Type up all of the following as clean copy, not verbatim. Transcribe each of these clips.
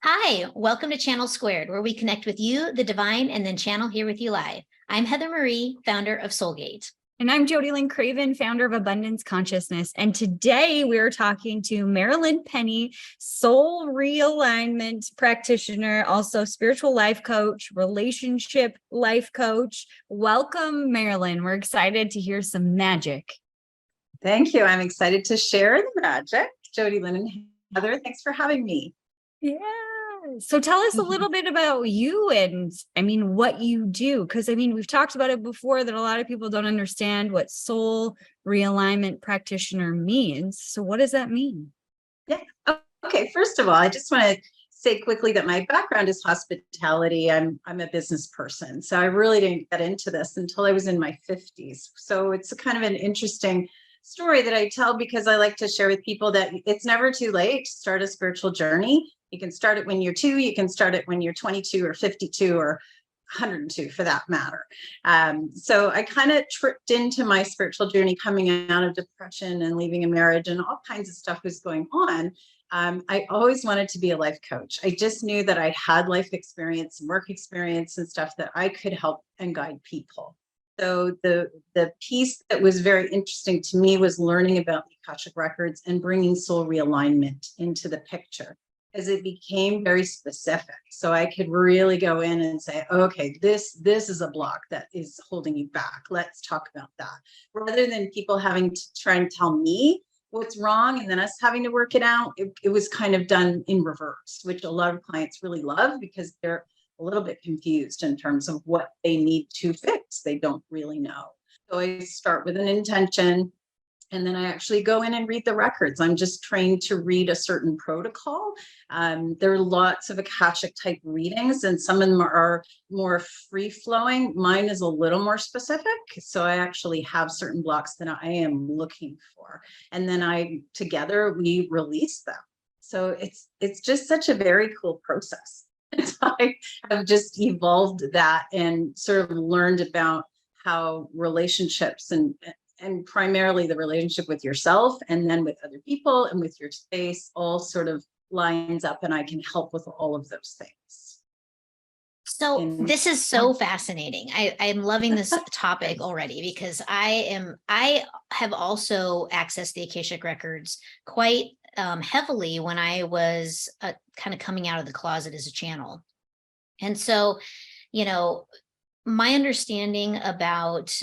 Hi, welcome to Channel Squared, where we connect with you, the divine, and then channel here with you live. I'm Heather Marie, founder of Soulgate. And I'm Jody Lynn Craven, founder of Abundance Consciousness. And today we're talking to Marilyn Penny, soul realignment practitioner, also spiritual life coach, relationship life coach. Welcome, Marilyn. We're excited to hear some magic. Thank you. I'm excited to share the magic. Jody Lynn and Heather, thanks for having me. Yeah. So tell us a little bit about you and what you do. Because we've talked about it before that a lot of people don't understand what soul realignment practitioner means. So what does that mean? Yeah. Okay. First of all, I just want to say quickly that my background is hospitality. I'm a business person. So I really didn't get into this until I was in my 50s. So it's kind of an interesting story that I tell because I like to share with people that it's never too late to start a spiritual journey. You can start it when you're 2, you can start it when you're 22 or 52 or 102 for that matter. So I kind of tripped into my spiritual journey coming out of depression and leaving a marriage and all kinds of stuff was going on. I always wanted to be a life coach. I just knew that I had life experience and work experience and stuff that I could help and guide people. So the piece that was very interesting to me was learning about the Akashic Records and bringing soul realignment into the picture, as it became very specific. So I could really go in and say, okay, this is a block that is holding you back. Let's talk about that. Rather than people having to try and tell me what's wrong and then us having to work it out, it was kind of done in reverse, which a lot of clients really love because they're a little bit confused in terms of what they need to fix. They don't really know. So I start with an intention. And then I actually go in and read the records. I'm just trained to read a certain protocol. There are lots of Akashic type readings, and some of them are more free flowing. Mine is a little more specific. So I actually have certain blocks that I am looking for. And then together we release them. So it's just such a very cool process. I have just evolved that and sort of learned about how relationships and primarily the relationship with yourself and then with other people and with your space all sort of lines up, and I can help with all of those things. So this is so fascinating. I'm loving this topic already because I have also accessed the Akashic Records quite heavily when I was kind of coming out of the closet as a channel. And so, my understanding about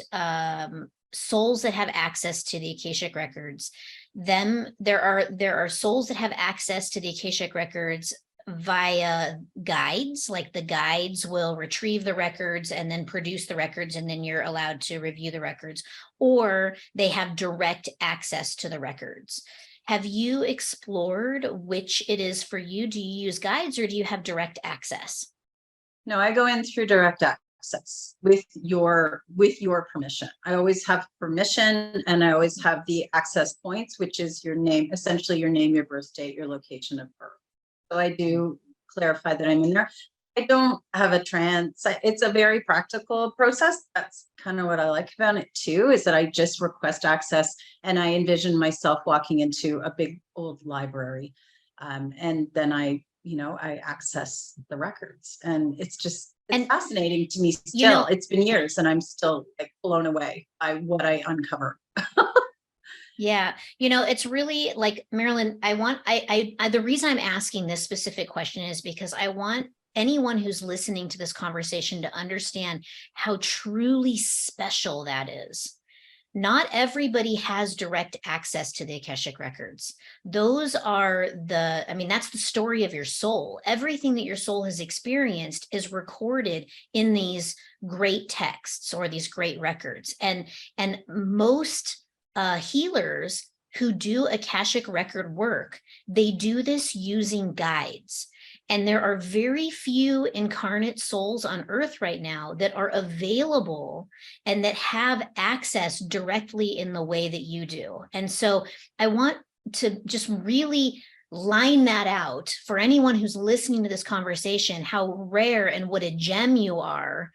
souls that have access to the Akashic Records, there are souls that have access to the Akashic Records via guides, like the guides will retrieve the records and then produce the records, and then you're allowed to review the records, or they have direct access to the records. Have you explored which it is for you? Do you use guides or do you have direct access? No, I go in through direct access with your permission. I always have permission, and I always have the access points, which is your name, essentially your name, your birth date, your location of birth. So I do clarify that I'm in there. I don't have a trance. It's a very practical process. That's kind of what I like about it too, is that I just request access and I envision myself walking into a big old library. And then I access the records, and it's fascinating to me still. It's been years and I'm still blown away by what I uncover. Yeah. It's really like, Marilyn, the reason I'm asking this specific question is because I want anyone who's listening to this conversation to understand how truly special that is. Not everybody has direct access to the Akashic Records. Those are that's the story of your soul. Everything that your soul has experienced is recorded in these great texts or these great records. And most healers who do Akashic Record work, they do this using guides. And there are very few incarnate souls on earth right now that are available and that have access directly in the way that you do. And so I want to just really line that out for anyone who's listening to this conversation, how rare and what a gem you are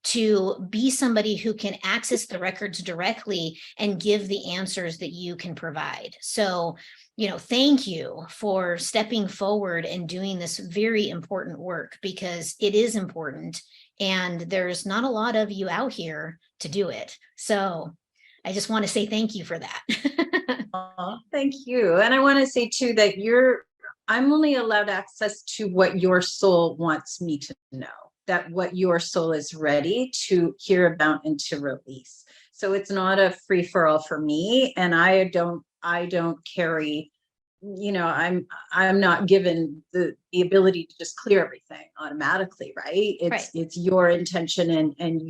to be somebody who can access the records directly and give the answers that you can provide. So, thank you for stepping forward and doing this very important work, because it is important and there's not a lot of you out here to do it. So I just want to say thank you for that. Oh, thank you. And I want to say too that I'm only allowed access to what your soul wants me to know, that what your soul is ready to hear about and to release. So it's not a free for all for me. And I don't carry, I'm not given the ability to just clear everything automatically, right? It's your intention and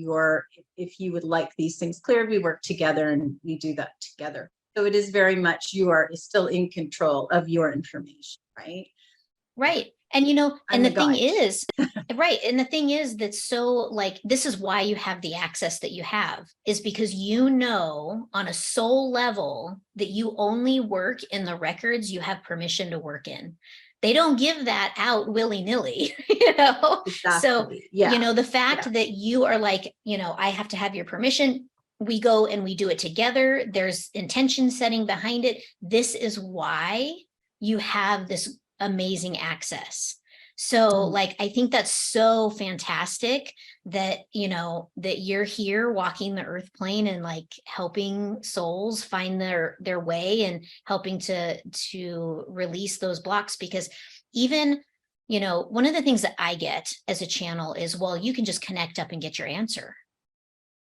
if you would like these things cleared, we work together and we do that together. So it is very much, you are still in control of your information, right? Right. And I'm the the thing guide. is, right. And the thing is that this is why you have the access that you have, is because on a soul level that you only work in the records you have permission to work in. They don't give that out willy-nilly, Exactly. So, yeah. the fact that you are like, I have to have your permission. We go and we do it together. There's intention setting behind it. This is why you have this amazing access. So I think that's so fantastic that, that you're here walking the earth plane and helping souls find their way and helping to release those blocks. Because even, one of the things that I get as a channel is, well, you can just connect up and get your answer.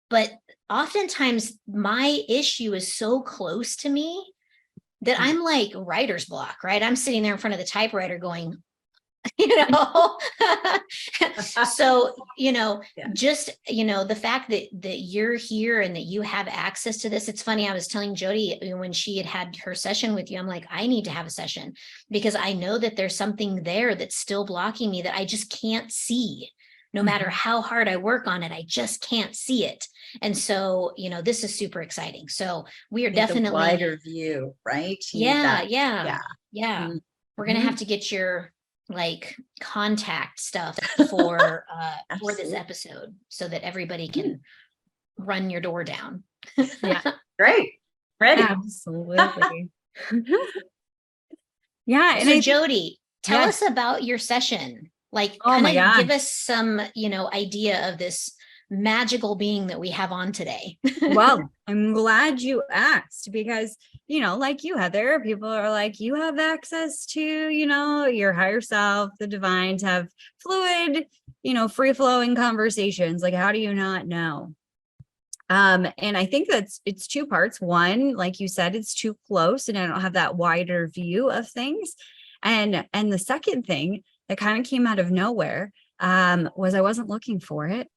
But oftentimes my issue is so close to me that I'm like writer's block, right? I'm sitting there in front of the typewriter going, so, just, the fact that you're here and that you have access to this. It's funny. I was telling Jody when she had her session with you, I'm like, I need to have a session because I know that there's something there that's still blocking me that I just can't see. No matter how hard I work on it, I just can't see it. And so, this is super exciting. So we are definitely a wider view, right? Yeah. Mm-hmm. We're going to have to get your contact stuff for this episode so that everybody can run your door down. Yeah. Great. Ready. Absolutely. Yeah. So Jody, tell us about your session. Give us some, idea of this magical being that we have on today. Well, I'm glad you asked because, like you, Heather, people are like, you have access to, your higher self, the divine, to have fluid, free flowing conversations. Like, how do you not know? And I think it's two parts. One, like you said, it's too close and I don't have that wider view of things. And the second thing that kind of came out of nowhere was I wasn't looking for it.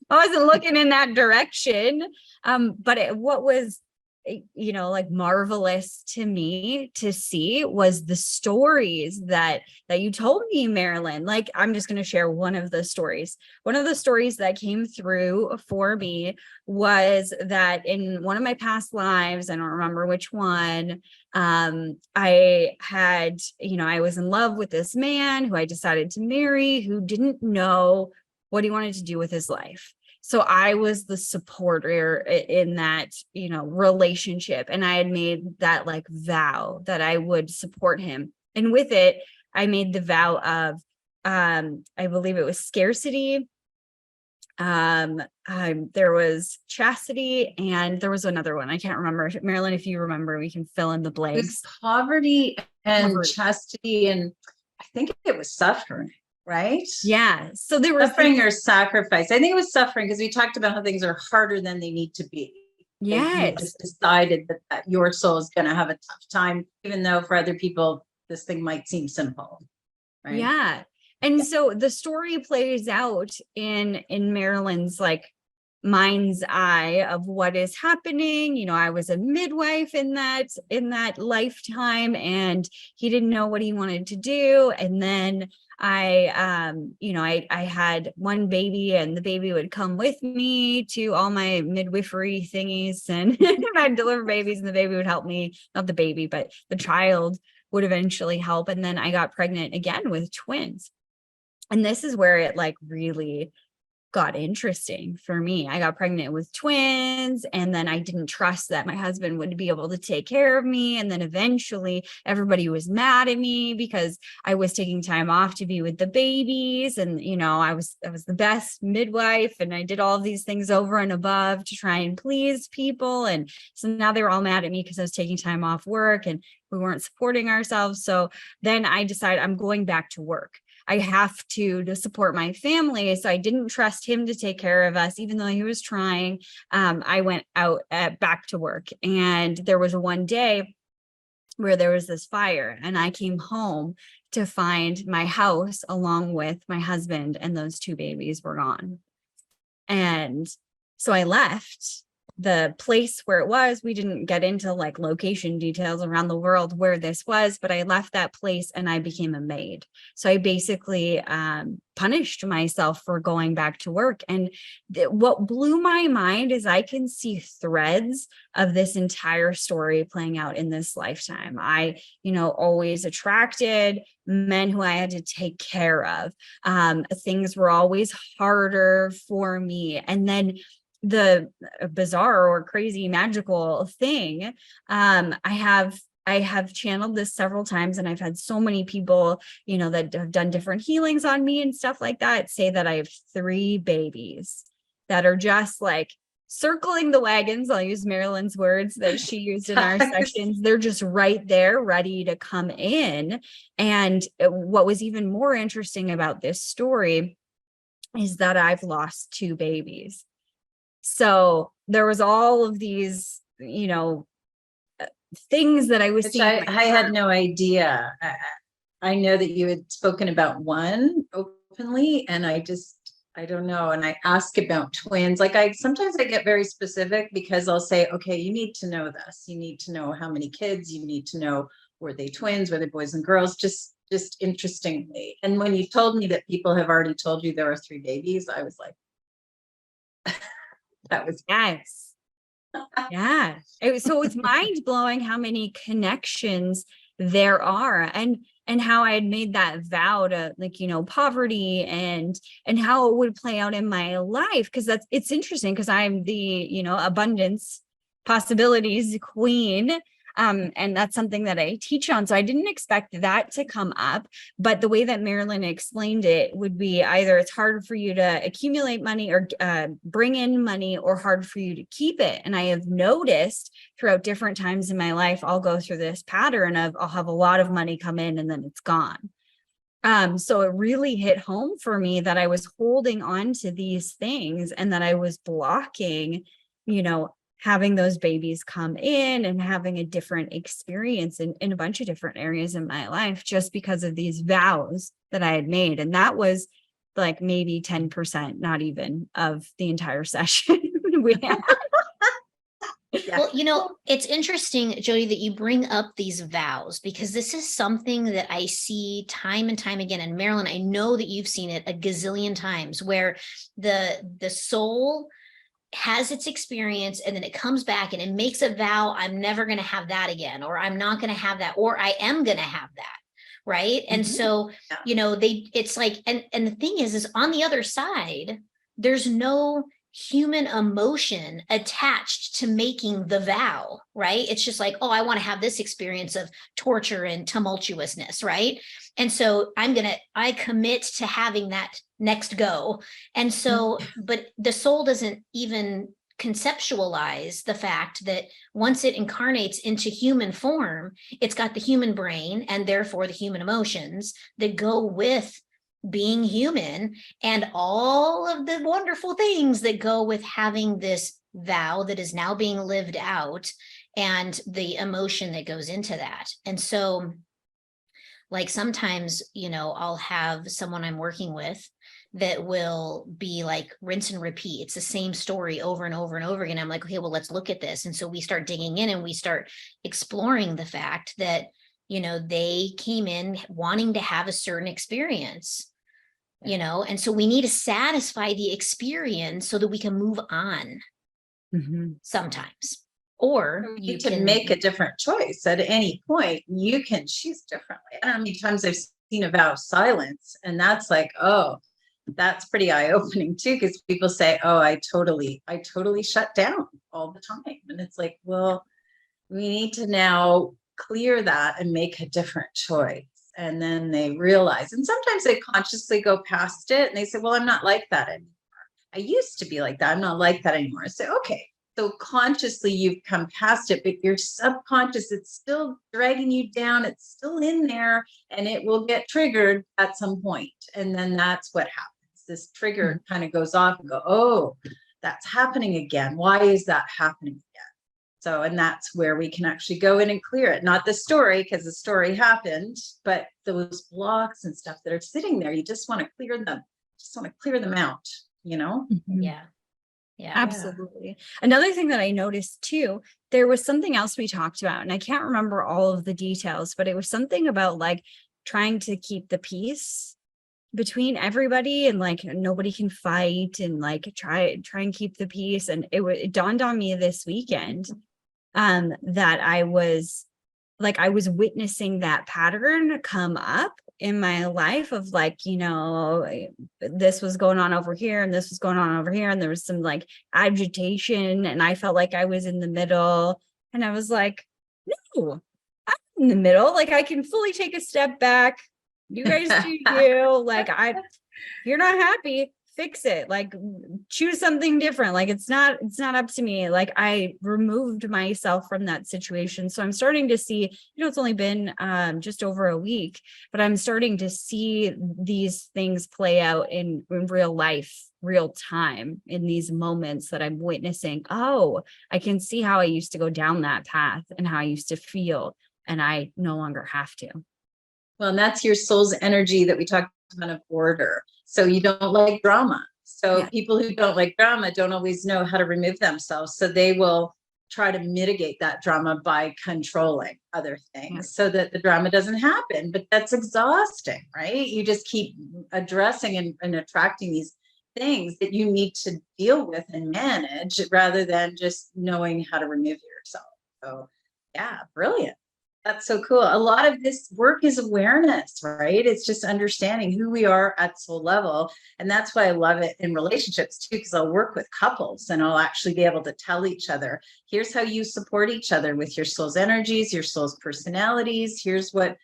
I wasn't looking in that direction. But what was, marvelous to me to see was the stories that you told me, Marilyn. I'm just going to share one of the stories. One of the stories that came through for me was that in one of my past lives, I don't remember which one, I had, I was in love with this man who I decided to marry, who didn't know what he wanted to do with his life. So I was the supporter in that, relationship. And I had made that vow that I would support him. And with it, I made the vow of, I believe it was scarcity. There was chastity and there was another one. I can't remember. Marilyn, if you remember, we can fill in the blanks. Poverty and chastity. And I think it was suffering. Right? Yeah. So there was suffering or sacrifice. I think it was suffering because we talked about how things are harder than they need to be. Yes. You just decided that your soul is going to have a tough time, even though for other people, this thing might seem simple. Right? Yeah. And so the story plays out in Marilyn's mind's eye of what is happening. I was a midwife in that lifetime and he didn't know what he wanted to do. And then I had one baby and the baby would come with me to all my midwifery thingies and I'd deliver babies and the baby would help me, not the baby, but the child would eventually help. And then I got pregnant again with twins. And this is where it really got interesting for me. I got pregnant with twins, and then I didn't trust that my husband would be able to take care of me. And then eventually everybody was mad at me because I was taking time off to be with the babies. And, I was the best midwife, and I did all of these things over and above to try and please people. And so now they were all mad at me because I was taking time off work and we weren't supporting ourselves. So then I decided I'm going back to work. I have to support my family. So I didn't trust him to take care of us, even though he was trying. I went out back to work, and there was one day where there was this fire, and I came home to find my house along with my husband and those 2 babies were gone. And so I left the place where it was. We didn't get into like location details around the world where this was, but I left that place and I became a maid. So I basically punished myself for going back to work. And what blew my mind is I can see threads of this entire story playing out in this lifetime. I, always attracted men who I had to take care of. Things were always harder for me. And then the bizarre or crazy magical thing, I have channeled this several times, and I've had so many people, that have done different healings on me and stuff like that, say that I have 3 babies that are just like circling the wagons. I'll use Marilyn's words that she used in our sessions. They're just right there, ready to come in. And what was even more interesting about this story is that I've lost 2 babies. So there was all of these, things that I was seeing. I had no idea. I know that you had spoken about one openly, and I don't know. And I ask about twins. Like sometimes I get very specific because I'll say, okay, you need to know this. You need to know how many kids. You need to know, were they twins? Were they boys and girls? Just interestingly. And when you told me that people have already told you there are 3 babies, I was like, that was yes. Yeah. So it's mind blowing how many connections there are, and how I had made that vow to poverty and how it would play out in my life. Cause it's interesting because I'm the, abundance possibilities queen. And that's something that I teach on. So I didn't expect that to come up, but the way that Marilyn explained it would be either it's hard for you to accumulate money or bring in money, or hard for you to keep it. And I have noticed throughout different times in my life, I'll go through this pattern of I'll have a lot of money come in and then it's gone. So it really hit home for me that I was holding on to these things and that I was blocking, having those babies come in and having a different experience in a bunch of different areas in my life, just because of these vows that I had made. And that was like maybe 10%, not even, of the entire session we had. Yeah. Well, it's interesting, Jody, that you bring up these vows, because this is something that I see time and time again. And Marilyn, I know that you've seen it a gazillion times, where the soul has its experience and then it comes back and it makes a vow, I'm never going to have that again, or I'm not going to have that, or I am going to have that. Right. And so, it's like, and the thing is on the other side, there's no human emotion attached to making the vow, right? It's just like, oh, I want to have this experience of torture and tumultuousness, right? And so I commit to having that next go. And so, but the soul doesn't even conceptualize the fact that once it incarnates into human form, it's got the human brain and therefore the human emotions that go with being human and all of the wonderful things that go with having this vow that is now being lived out and the emotion that goes into that. And so, like, sometimes, I'll have someone I'm working with that will be like rinse and repeat. It's the same story over and over and over again. I'm like, okay, well, let's look at this. And so we start digging in and we start exploring the fact that, they came in wanting to have a certain experience. And so we need to satisfy the experience so that we can move on sometimes. Or you can make a different choice at any point. You can choose differently. I don't know how many times I've seen a vow of silence, and that's like, oh, that's pretty eye-opening too, because people say, oh, I totally shut down all the time. And it's like, well, we need to now clear that and make a different choice. And then they realize, and sometimes they consciously go past it and they say, well, I'm not like that anymore. I used to be like that. I'm not like that anymore. So, okay. So consciously you've come past it, but your subconscious, it's still dragging you down. It's still in there and it will get triggered at some point. And then that's what happens. This trigger kind of goes off and go, oh, that's happening again. Why is that happening again? So, and that's where we can actually go in and clear it. Not the story, because the story happened, but those blocks and stuff that are sitting there, you just want to clear them, out, you know? Yeah. Yeah. Absolutely. Another thing that I noticed too, there was something else we talked about, and I can't remember all of the details, but it was something about like trying to keep the peace between everybody and like nobody can fight and like try and keep the peace. And it dawned on me this weekend that I was witnessing that pattern come up in my life of like, you know, this was going on over here and this was going on over here. And there was some like agitation and I felt like I was in the middle and I was like, no, I'm in the middle. Like I can fully take a step back. You guys do you. Like if you're not happy, fix it. Like choose something different. Like it's not up to me. Like I removed myself from that situation. So I'm starting to see, you know, it's only been just over a week, but I'm starting to see these things play out in real life, real time, in these moments that I'm witnessing. Oh, I can see how I used to go down that path and how I used to feel, and I no longer have to. Well, and that's your soul's energy that we talked about of order. So you don't like drama. So people who don't like drama don't always know how to remove themselves. So they will try to mitigate that drama by controlling other things so that the drama doesn't happen. But that's exhausting, right? You just keep addressing and attracting these things that you need to deal with and manage rather than just knowing how to remove yourself. So yeah, brilliant. That's so cool. A lot of this work is awareness, right? It's just understanding who we are at soul level. And that's why I love it in relationships too, because I'll work with couples and I'll actually be able to tell each other, here's how you support each other with your soul's energies, your soul's personalities. Here's what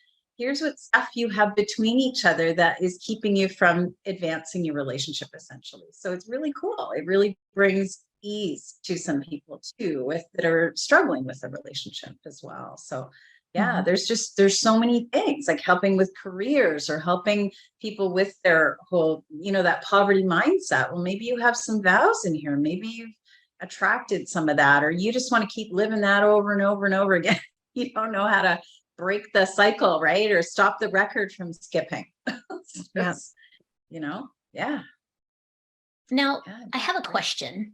stuff you have between each other that is keeping you from advancing your relationship, essentially. So it's really cool. It really brings ease to some people too, that are struggling with a relationship as well. So yeah, there's so many things like helping with careers or helping people with their whole, you know, that poverty mindset. Well, maybe you have some vows in here. Maybe you've attracted some of that, or you just want to keep living that over and over and over again. You don't know how to break the cycle, right? Or stop the record from skipping. Yes. You know, yeah. Now, I have a question.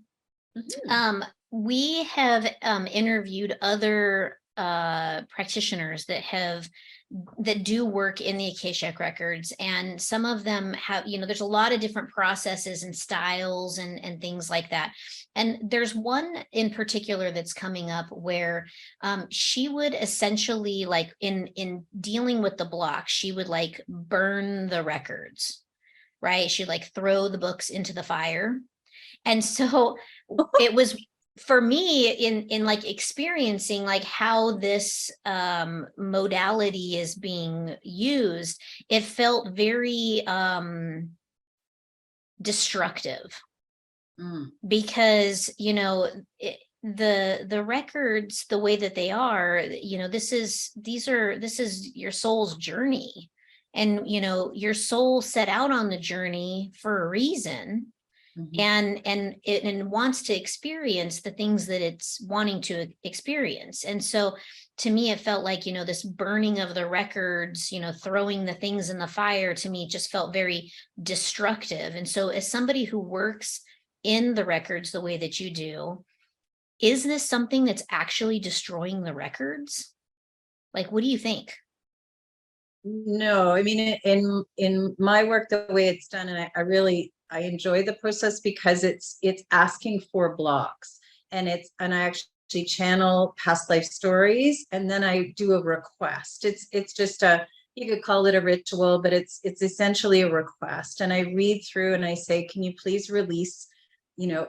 We have interviewed other practitioners that do work in the Akashic Records, and some of them have, you know, there's a lot of different processes and styles and things like that. And there's one in particular that's coming up where she would essentially, like in dealing with the block, she would like burn the records, right? She'd like throw the books into the fire. And so it was, for me, in like experiencing like how this modality is being used, it felt very destructive because, you know, the records, the way that they are, you know, this is your soul's journey, and you know, your soul set out on the journey for a reason. And it wants to experience the things that it's wanting to experience. And so to me, it felt like, you know, this burning of the records, you know, throwing the things in the fire, to me just felt very destructive. And so as somebody who works in the records the way that you do, is this something that's actually destroying the records? Like, what do you think? No, I mean, in my work, the way it's done, and I enjoy the process because it's asking for blocks, and I actually channel past life stories, and then I do a request. It's just you could call it a ritual, but it's essentially a request. And I read through and I say, can you please release,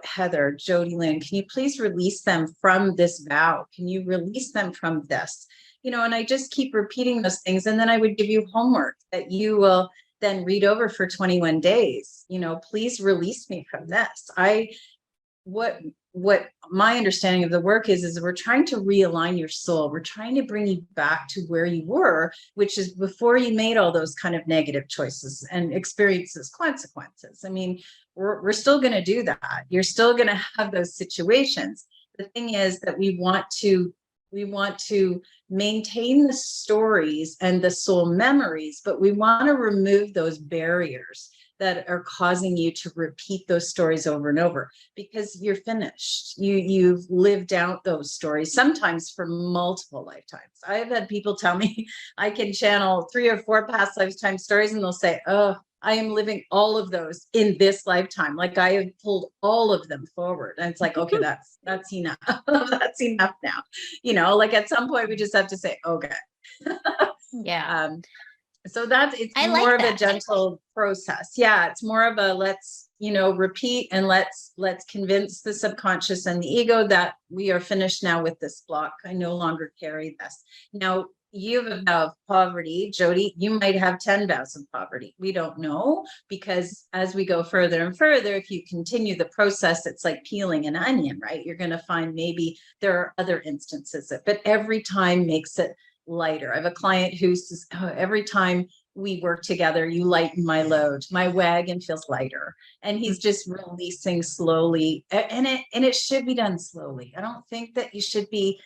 Heather, Jody Lynn, can you please release them from this vow? Can you release them from this? And I just keep repeating those things. And then I would give you homework that you will then read over for 21 days. Please release me from this. What my understanding of the work is we're trying to realign your soul. We're trying to bring you back to where you were, which is before you made all those kind of negative choices and experiences consequences. I mean, we're still going to do that. You're still going to have those situations. The thing is that we want to maintain the stories and the soul memories, but we want to remove those barriers that are causing you to repeat those stories over and over, because you're finished. You've lived out those stories, sometimes for multiple lifetimes. I've had people tell me I can channel 3 or 4 past lifetime stories, and they'll say, oh, I am living all of those in this lifetime. Like I have pulled all of them forward. And it's like, okay, that's enough. That's enough now. Like at some point we just have to say, okay. Yeah. So it's I more like of a that. gentle process. Yeah, it's more of a let's, repeat, and let's convince the subconscious and the ego that we are finished now with this block. I no longer carry this. Now, you have a vow of poverty, Jody. You might have 10 vows of poverty. We don't know, because as we go further and further, if you continue the process, it's like peeling an onion, right? You're going to find maybe there are other instances, but every time makes it lighter. I have a client who says, oh, every time we work together, you lighten my load. My wagon feels lighter. And he's just releasing slowly. And it should be done slowly. I don't think that you should be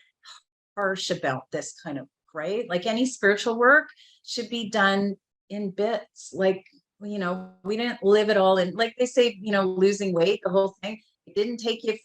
harsh about this kind of, right? Like any spiritual work should be done in bits. Like, we didn't live it all in, like they say, losing weight, the whole thing. It didn't take you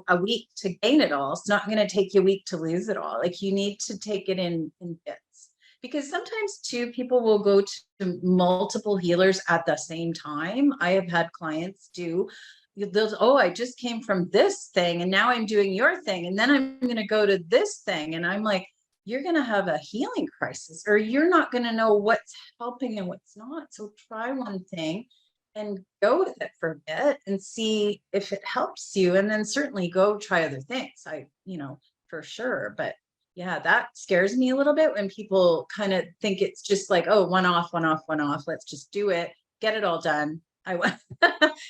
a week to gain it all. It's not going to take you a week to lose it all. Like you need to take it in bits, because sometimes too, people will go to multiple healers at the same time. I have had clients do those, oh, I just came from this thing and now I'm doing your thing. And then I'm going to go to this thing. And I'm like, you're going to have a healing crisis, or you're not going to know what's helping and what's not. So try one thing and go with it for a bit and see if it helps you. And then certainly go try other things. For sure. But yeah, that scares me a little bit when people kind of think it's just like, oh, one off. Let's just do it. Get it all done. I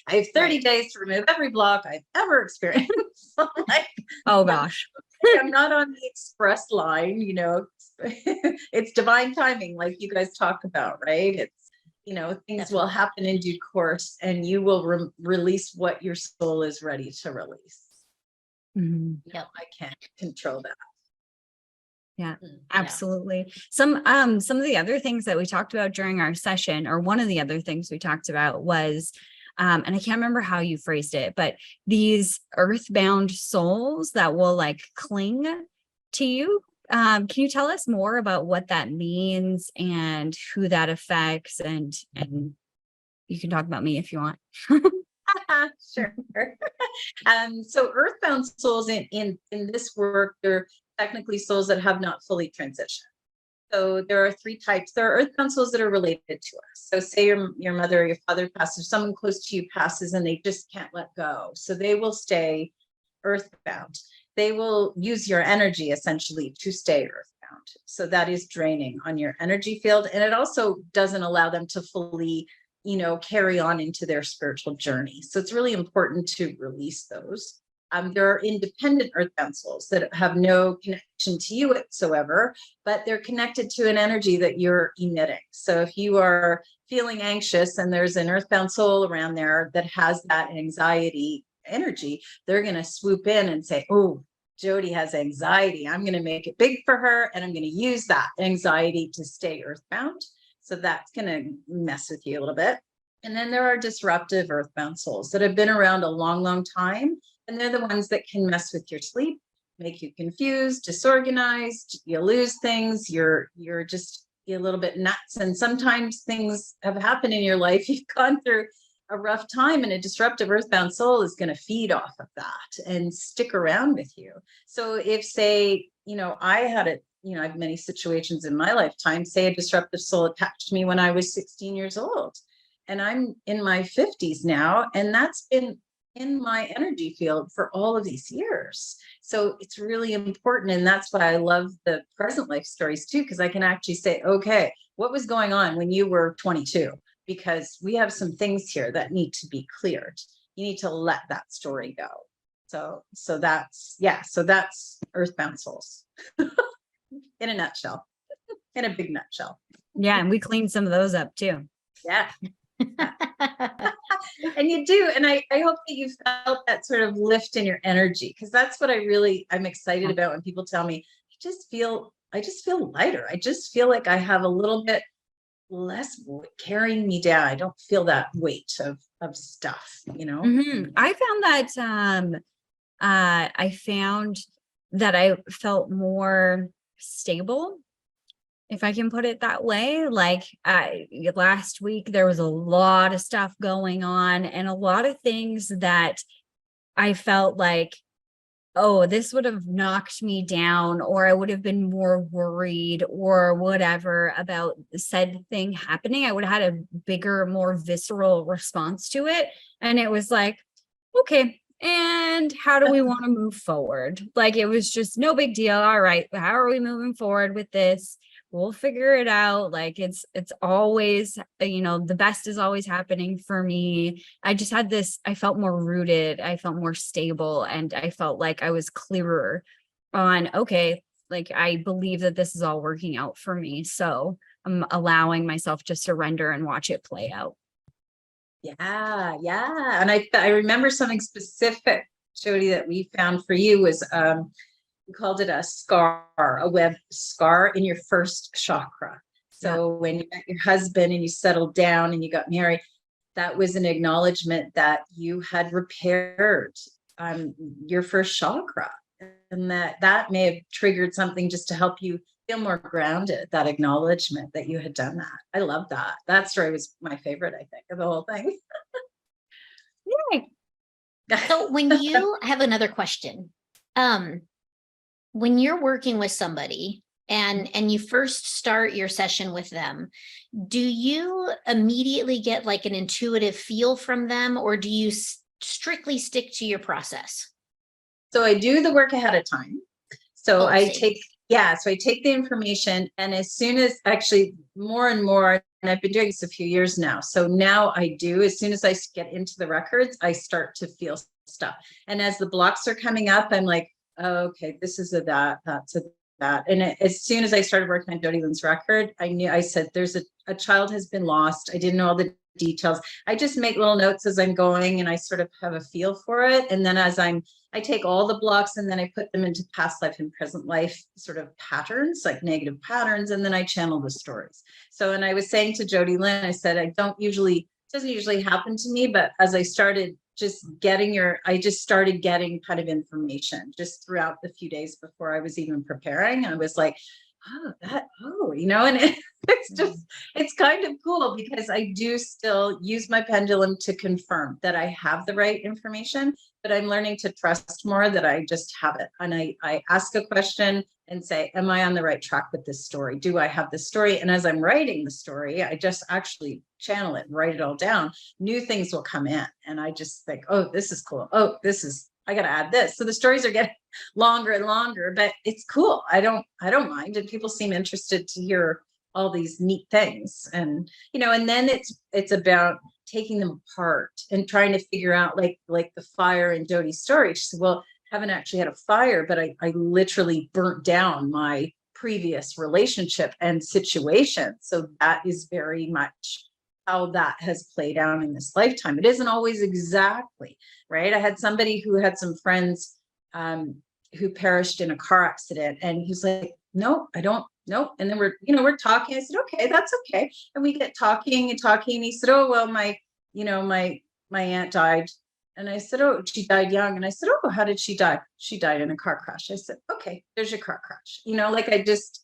have 30 days to remove every block I've ever experienced. Like, Oh gosh. I'm not on the express line, it's divine timing, like you guys talk about, right? It's, things will happen in due course, and you will release what your soul is ready to release. Yep. I can't control that. Yeah, absolutely. Some of the other things that we talked about during our session, or one of the other things we talked about was, and I can't remember how you phrased it, but these earthbound souls that will like cling to you. Can you tell us more about what that means and who that affects? And you can talk about me if you want. Sure. So earthbound souls in this work, they're technically souls that have not fully transitioned. So there are 3 types. There are earthbound souls that are related to us. So say your mother or your father passes, someone close to you passes, and they just can't let go. So they will stay earthbound. They will use your energy essentially to stay earthbound. So that is draining on your energy field. And it also doesn't allow them to fully, carry on into their spiritual journey. So it's really important to release those. There are independent earthbound souls that have no connection to you whatsoever, but they're connected to an energy that you're emitting. So if you are feeling anxious and there's an earthbound soul around there that has that anxiety energy, they're going to swoop in and say, oh, Jody has anxiety. I'm going to make it big for her, and I'm going to use that anxiety to stay earthbound. So that's going to mess with you a little bit. And then there are disruptive earthbound souls that have been around a long, long time. And they're the ones that can mess with your sleep, make you confused, disorganized, you lose things, you're just a little bit nuts. And sometimes things have happened in your life. You've gone through a rough time, and a disruptive earthbound soul is going to feed off of that and stick around with you. So if, say, I had I have many situations in my lifetime. Say a disruptive soul attached to me when I was 16 years old, and I'm in my 50s now, and that's been in my energy field for all of these years. So it's really important. And that's why I love the present life stories too, because I can actually say, okay, what was going on when you were 22? Because we have some things here that need to be cleared. You need to let that story go. So that's Earthbound Souls in a nutshell, in a big nutshell. Yeah. And we cleaned some of those up too. Yeah. And you do. And I hope that you felt that sort of lift in your energy, because that's what I'm excited about when people tell me, I just feel lighter. I just feel like I have a little bit less carrying me down. I don't feel that weight of stuff, Mm-hmm. I found that I felt more stable, if I can put it that way. Like last week, there was a lot of stuff going on and a lot of things that I felt like, oh, this would have knocked me down, or I would have been more worried or whatever about said thing happening. I would have had a bigger, more visceral response to it. And it was like, okay, and how do we want to move forward? Like, it was just no big deal. All right, how are we moving forward with this? We'll figure it out. Like, it's always, the best is always happening for me. I just had this, I felt more rooted, I felt more stable, and I felt like I was clearer on, okay, like, I believe that this is all working out for me. So I'm allowing myself to surrender and watch it play out. Yeah. And I remember something specific, Jody, that we found for you was we called it a web scar in your first chakra. So when you met your husband and you settled down and you got married, that was an acknowledgement that you had repaired your first chakra, and that may have triggered something just to help you feel more grounded, that acknowledgement that you had done that. I love that. That story was my favorite, I think, of the whole thing. So when you have another question, when you're working with somebody and you first start your session with them, do you immediately get like an intuitive feel from them, or do you strictly stick to your process? So I do the work ahead of time. So I see. take the information, and as soon as, actually more and more, and I've been doing this a few years now. So now as soon as I get into the records, I start to feel stuff. And as the blocks are coming up, I'm like, oh, okay, this is that's a that. And as soon as I started working on Jody Lynn's record, I said, there's a child has been lost. I didn't know all the details. I just make little notes as I'm going, and I sort of have a feel for it. And then I take all the blocks and then I put them into past life and present life sort of patterns, like negative patterns. And then I channel the stories. So, and I was saying to Jody Lynn, I said, it doesn't usually happen to me, but as I started I just started getting kind of information just throughout the few days before I was even preparing. I was like, and it's kind of cool, because I do still use my pendulum to confirm that I have the right information, but I'm learning to trust more that I just have it. And I ask a question and say, am I on the right track with this story? Do I have this story? And as I'm writing the story, I just actually channel it, write it all down. New things will come in, and I just think, oh, this is cool. Oh, I got to add this. So the stories are getting longer and longer, but it's cool. I don't mind. And people seem interested to hear all these neat things. And, and then it's about taking them apart and trying to figure out, like the fire in Jody's story. She said, well, I haven't actually had a fire, but I literally burnt down my previous relationship and situation. So that is very much how that has played out in this lifetime. It isn't always exactly right. I had somebody who had some friends who perished in a car accident, and he's like, no, I don't know. And then we're talking. I said, okay, that's okay. And we get talking. And he said, oh, well, my aunt died. And I said, oh, she died young. And I said, oh, how did she die? She died in a car crash. I said, okay, there's your car crash.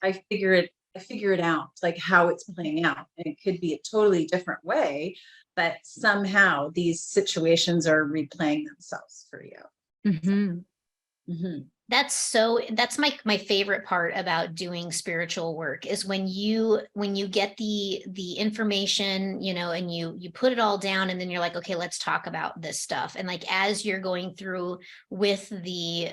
I figure it out, like how it's playing out. And it could be a totally different way, but somehow these situations are replaying themselves for you. Mm-hmm. Mm-hmm. That's my favorite part about doing spiritual work is when you get the information, and you put it all down, and then you're like, okay, let's talk about this stuff. And like, as you're going through with the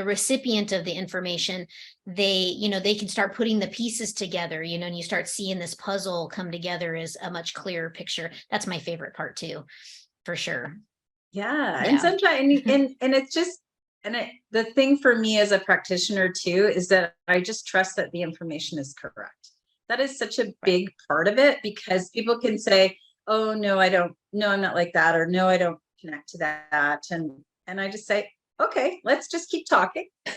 recipient of the information, they can start putting the pieces together, and you start seeing this puzzle come together as a much clearer picture. That's my favorite part too, for sure. Yeah. And Yeah. sometimes, and it's just, the thing for me as a practitioner too, is that I just trust that the information is correct. That is such a big part of it, because people can say, oh, no, I don't, no, I'm not like that. Or no, I don't connect to that. And I just say, okay, let's just keep talking. And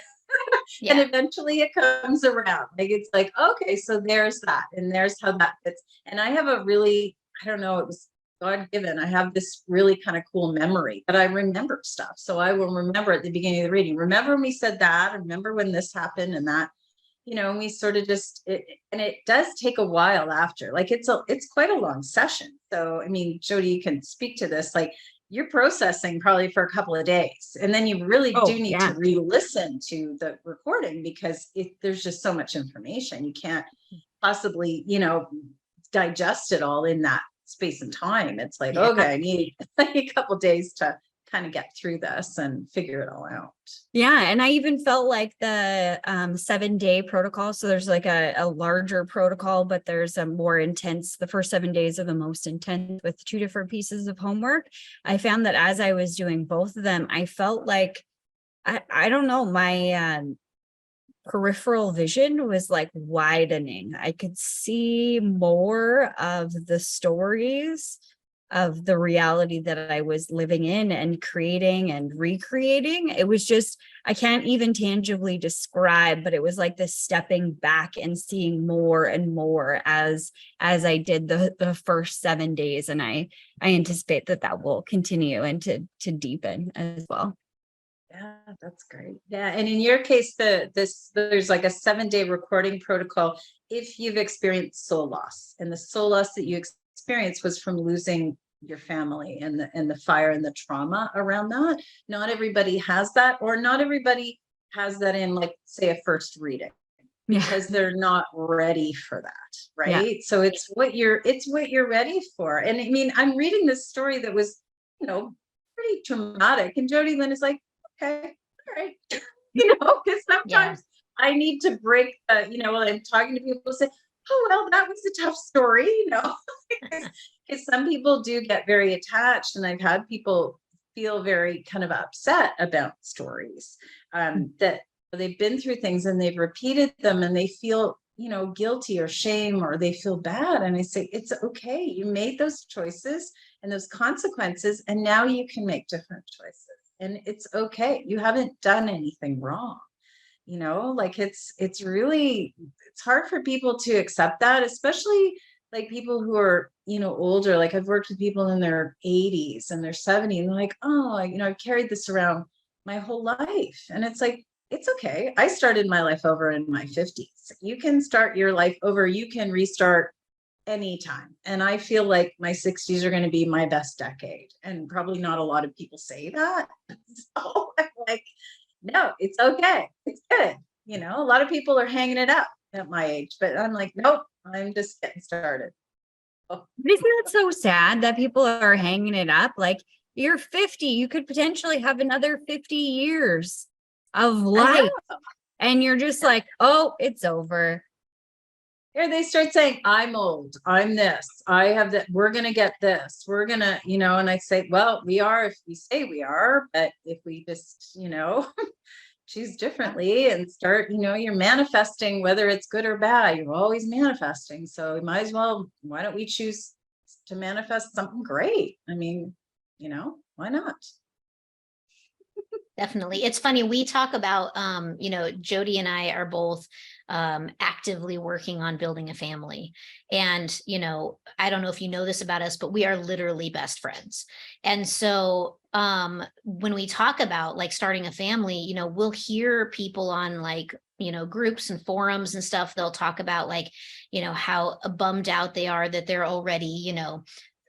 Yeah. eventually it comes around. Like, it's like, okay, so there's that. And there's how that fits. And I have a really, I don't know, it was God given. I have this really kind of cool memory that I remember stuff. So I will remember at the beginning of the reading, remember when we said that, remember when this happened and that, and we sort of just, and it does take a while after, like, it's quite a long session. So, I mean, Jody, you can speak to this, like, you're processing probably for a couple of days, and then you really do need to re-listen to the recording, because there's just so much information. You can't possibly, digest it all in that space and time. It's like, okay, I need a couple of days to kind of get through this and figure it all out. Yeah. And I even felt like the 7-day protocol. So there's like a larger protocol, but there's a more intense, the first 7 days are the most intense with 2 different pieces of homework. I found that as I was doing both of them, I felt like, I don't know, my peripheral vision was like widening. I could see more of the stories of the reality that I was living in and creating and recreating. It was just, I can't even tangibly describe, but it was like this stepping back and seeing more and more as I did the first 7 days. And I anticipate that will continue and to deepen as well. Yeah, that's great. Yeah. And in your case, there's like a 7-day recording protocol if you've experienced soul loss, and the soul loss that you experienced was from losing your family and the fire and the trauma around that. Not everybody has that, or not everybody has that in, like, say, a first reading, because they're not ready for that. Right. Yeah. So it's what you're ready for. And I mean, I'm reading this story that was, pretty traumatic. And Jody Lynn is like, okay, all right. Because sometimes I need to break, when I'm talking to people, say, oh, well, that was a tough story, because some people do get very attached. And I've had people feel very kind of upset about stories that they've been through things and they've repeated them, and they feel, guilty or shame, or they feel bad. And I say, it's okay. You made those choices and those consequences, and now you can make different choices. And it's okay. You haven't done anything wrong. Like, it's really, it's hard for people to accept that, especially like people who are, older. Like, I've worked with people in their 80s and their 70s, and they're like, oh, I've carried this around my whole life. And it's like, it's okay. I started my life over in my 50s. You can start your life over. You can restart anytime. And I feel like my 60s are going to be my best decade. And probably not a lot of people say that. So I'm like, no, it's okay. It's good. A lot of people are hanging it up at my age, but I'm like, nope, I'm just getting started. Oh. Isn't that so sad that people are hanging it up? Like, you're 50, you could potentially have another 50 years of life. And you're just like, oh, it's over. Here they start saying, I'm old, I'm this, I have that, we're going to get this, we're going to, and I say, well, we are if we say we are, but if we just, choose differently and start, you're manifesting, whether it's good or bad, you're always manifesting. So you might as well, why don't we choose to manifest something great? I mean, why not? Definitely. It's funny. We talk about, Jody and I are both actively working on building a family. And, I don't know if you know this about us, but we are literally best friends. And so when we talk about like starting a family, we'll hear people on like, groups and forums and stuff. They'll talk about like, how bummed out they are that they're already,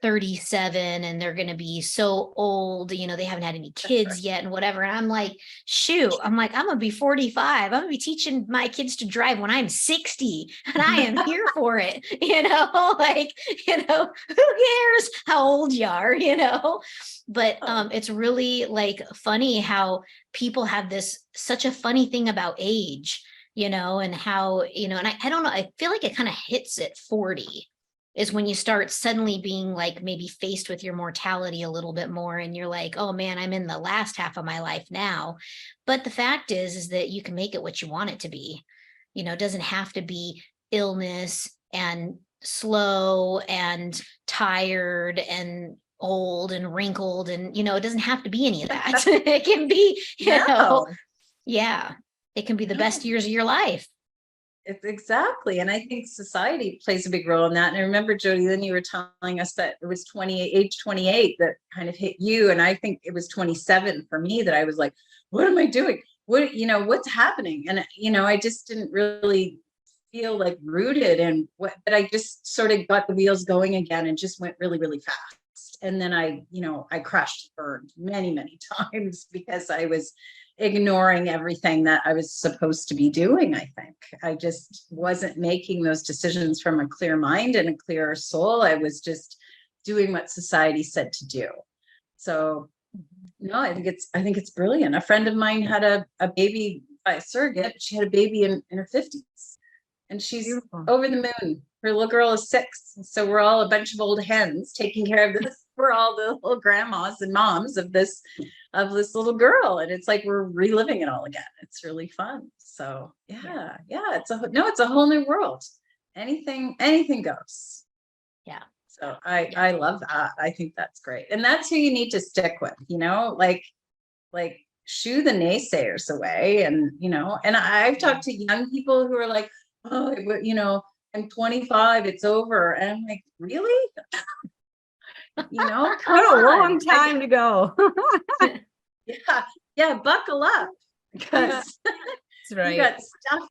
37 and they're going to be so old, you know, they haven't had any kids yet and whatever. And I'm like, shoot, I'm going to be 45. I'm going to be teaching my kids to drive when I'm 60 and I am here for it. You know, like, you know, who cares how old you are, you know? But it's really like funny how people have this such a funny thing about age, you know, and how, you know, and I don't know, I feel like it kind of hits at 40 is when you start suddenly being like maybe faced with your mortality a little bit more and you're like, oh man, I'm in the last half of my life now. But the fact is that you can make it what you want it to be. You know, it doesn't have to be illness and slow and tired and old and wrinkled, and you know, it doesn't have to be any of that. It can be, you know, No. yeah, it can be the No. best years of your life. It's exactly. And I think society plays a big role in that. And I remember, Jody, then you were telling us that it was age 28 that kind of hit you. And I think it was 27 for me that I was like, what am I doing? What, you know, what's happening? And, you know, I just didn't really feel like rooted in what, but I just sort of got the wheels going again and just went really, really fast. And then I, you know, I crashed, burned many, many times because I was ignoring everything that I was supposed to be doing. I think I just wasn't making those decisions from a clear mind and a clearer soul. I was just doing what society said to do. So no, I think it's brilliant. A friend of mine had a baby by a surrogate. She had a baby in her 50s and she's Beautiful. over the moon. Her little girl is 6. So we're all a bunch of old hens taking care of this. We're all the little grandmas and moms of this little girl. And it's like we're reliving it all again. It's really fun. So yeah, it's a whole new world. Anything goes. Yeah. So I love that. I think that's great. And that's who you need to stick with, you know, like shoo the naysayers away. And, you know, and I've talked to young people who are like, oh, you know, I'm 25, it's over. And I'm like, really? You know, come What a on. long time to go. Yeah, buckle up because That's right.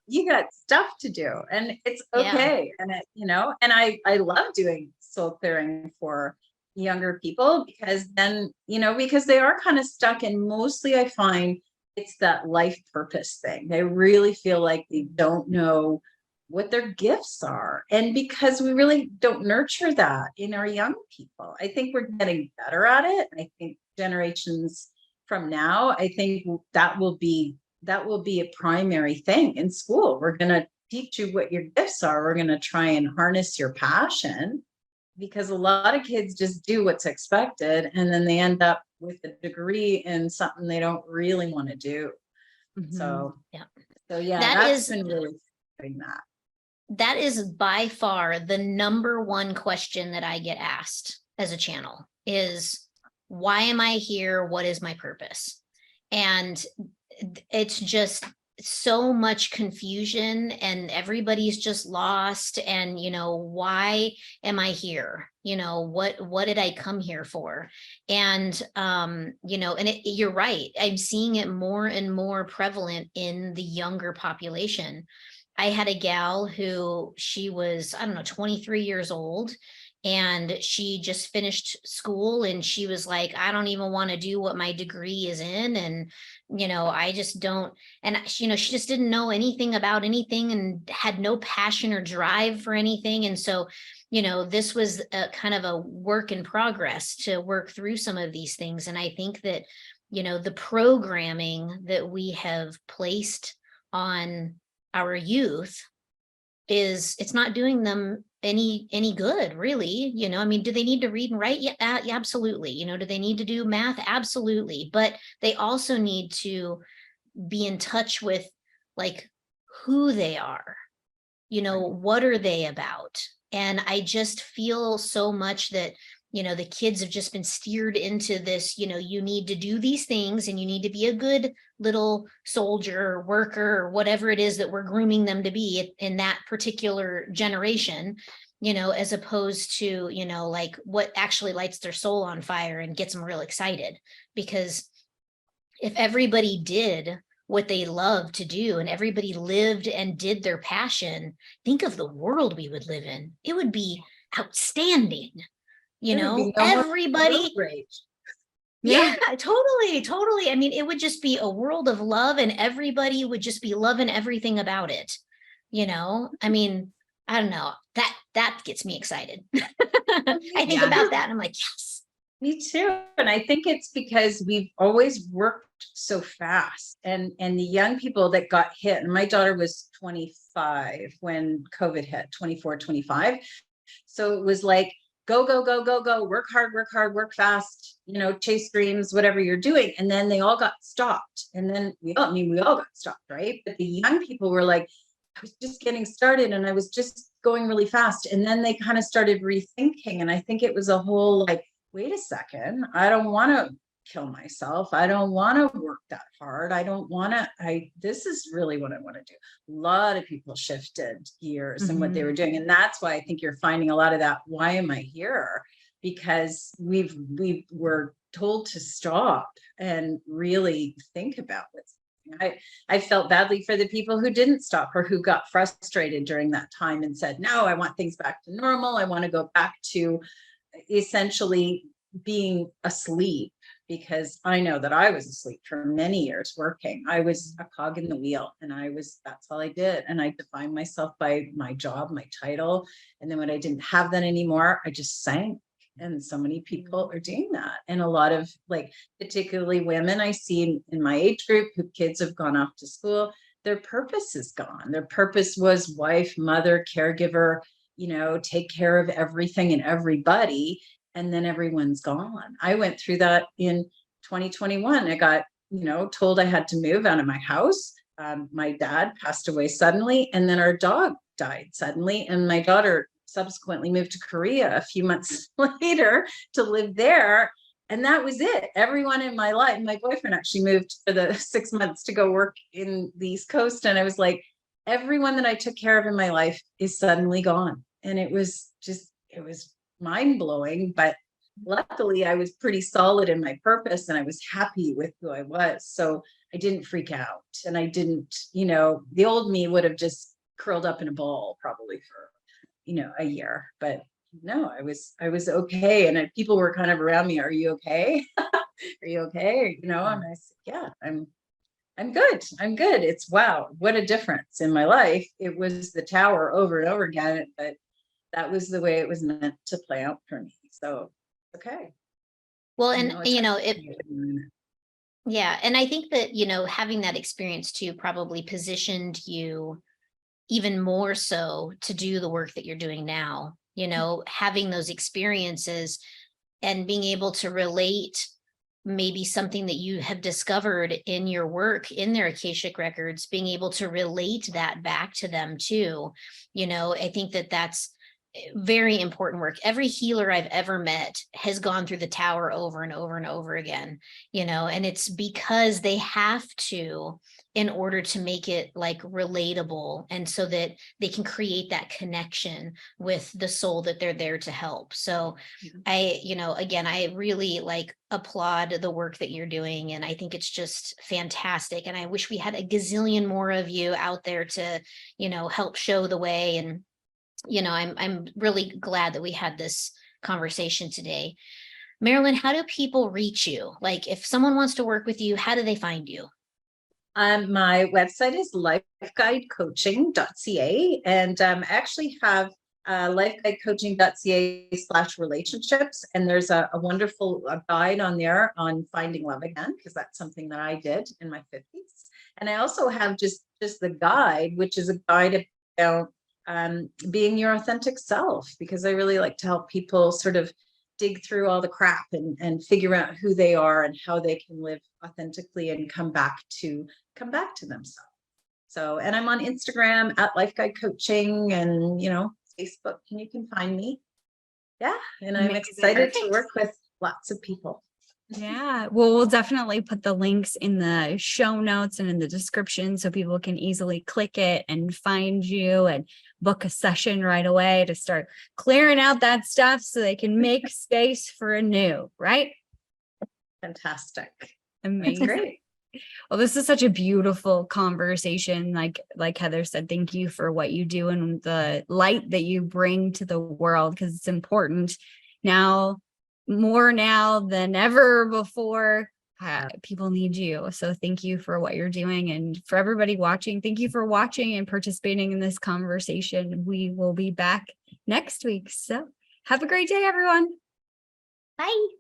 you got stuff to do and it's okay. And it, you know, and I love doing soul clearing for younger people because then, you know, because they are kind of stuck, and mostly I find it's that life purpose thing. They really feel like they don't know what their gifts are. And because we really don't nurture that in our young people, I think we're getting better at it. I think generations from now, I think that will be a primary thing in school. We're going to teach you what your gifts are. We're going to try and harness your passion, because a lot of kids just do what's expected and then they end up with a degree in something they don't really want to do. So that's been really doing that. That is by far the number one question that I get asked as a channel is, why am I here? What is my purpose? And it's just so much confusion and everybody's just lost. And, you know, why am I here? You know, what did I come here for? And, you know, and you're right. I'm seeing it more and more prevalent in the younger population. I had a gal who she was, I don't know, 23 years old, and she just finished school and she was like, I don't even want to do what my degree is in. And, you know, I just don't. And, you know, she just didn't know anything about anything and had no passion or drive for anything. And so, you know, this was a kind of a work in progress to work through some of these things. And I think that, you know, the programming that we have placed on our youth it's not doing them any good, really. You know, I mean, do they need to read and write? Yeah, absolutely. You know, do they need to do math? Absolutely. But they also need to be in touch with like who they are, you know, what are they about? And I just feel so much that, you know, the kids have just been steered into this, you know, you need to do these things and you need to be a good little soldier or worker or whatever it is that we're grooming them to be in that particular generation, you know, as opposed to, you know, like what actually lights their soul on fire and gets them real excited. Because if everybody did what they love to do and everybody lived and did their passion, think of the world we would live in. It would be outstanding. you There would know, be no more everybody. road rage. Yeah, totally. I mean, it would just be a world of love and everybody would just be loving everything about it. You know, I mean, I don't know. That gets me excited. I think Yeah. about that and I'm like, yes. Me too. And I think it's because we've always worked so fast and the young people that got hit, and my daughter was 25 when COVID hit, 24, 25. So it was like, go, go, go, go, go, work hard, work fast, you know, chase dreams, whatever you're doing. And then they all got stopped. And then we all got stopped, right? But the young people were like, I was just getting started and I was just going really fast. And then they kind of started rethinking. And I think it was a whole like, wait a second, I don't want to kill myself. I don't want to work that hard. I don't want to, this is really what I want to do. A lot of people shifted gears and what they were doing. And that's why I think you're finding a lot of that. Why am I here? Because we were told to stop and really think about this. I felt badly for the people who didn't stop or who got frustrated during that time and said, no, I want things back to normal. I want to go back to essentially being asleep, because I know that I was asleep for many years working. I was a cog in the wheel and that's all I did. And I defined myself by my job, my title. And then when I didn't have that anymore, I just sank. And so many people are doing that. And a lot of like, particularly women I see in my age group who kids have gone off to school, their purpose is gone. Their purpose was wife, mother, caregiver, you know, take care of everything and everybody. And then everyone's gone. I went through that in 2021. I got, you know, told I had to move out of my house. My dad passed away suddenly, and then our dog died suddenly. And my daughter subsequently moved to Korea a few months later to live there. And that was it. Everyone in my life, my boyfriend actually moved for the 6 months to go work in the East Coast. And I was like, everyone that I took care of in my life is suddenly gone. And it was mind blowing, but luckily I was pretty solid in my purpose and I was happy with who I was. So I didn't freak out and I didn't, you know, the old me would have just curled up in a ball probably for, you know, a year, but no, I was okay. And people were kind of around me. Are you okay? Are you okay? You know, and I said, yeah, I'm good. I'm good. It's wow. What a difference in my life. It was the tower over and over again, but that was the way it was meant to play out for me. So, okay. Well, and you know, yeah. And I think that, you know, having that experience too probably positioned you even more so to do the work that you're doing now, you know, having those experiences and being able to relate maybe something that you have discovered in your work in their Akashic records, being able to relate that back to them too. You know, I think that that's very important work. Every healer I've ever met has gone through the tower over and over and over again, you know, and it's because they have to in order to make it like relatable and so that they can create that connection with the soul that they're there to help. So I, you know, again, I really like applaud the work that you're doing. And I think it's just fantastic. And I wish we had a gazillion more of you out there to, you know, help show the way. And you know, I'm really glad that we had this conversation today. Marilyn, how do people reach you? Like if someone wants to work with you, how do they find you? My website is lifeguidecoaching.ca, and I actually have lifeguidecoaching.ca/relationships, and there's a wonderful guide on there on finding love again, because that's something that I did in my 50s. And I also have just the guide, which is a guide about being your authentic self, because I really like to help people sort of dig through all the crap and figure out who they are and how they can live authentically and come back to themselves. So, and I'm on Instagram at Life Guide Coaching and, you know, Facebook, and you can find me. Yeah. And I'm excited to work with lots of people. Yeah, well, we'll definitely put the links in the show notes and in the description so people can easily click it and find you and book a session right away to start clearing out that stuff so they can make space for a new, right? Fantastic. Amazing. That's great. Well, this is such a beautiful conversation. Like Heather said, thank you for what you do and the light that you bring to the world, because it's important. now, more now than ever before. People need you. So thank you for what you're doing. And for everybody watching, thank you for watching and participating in this conversation. We will be back next week. So have a great day, everyone. Bye.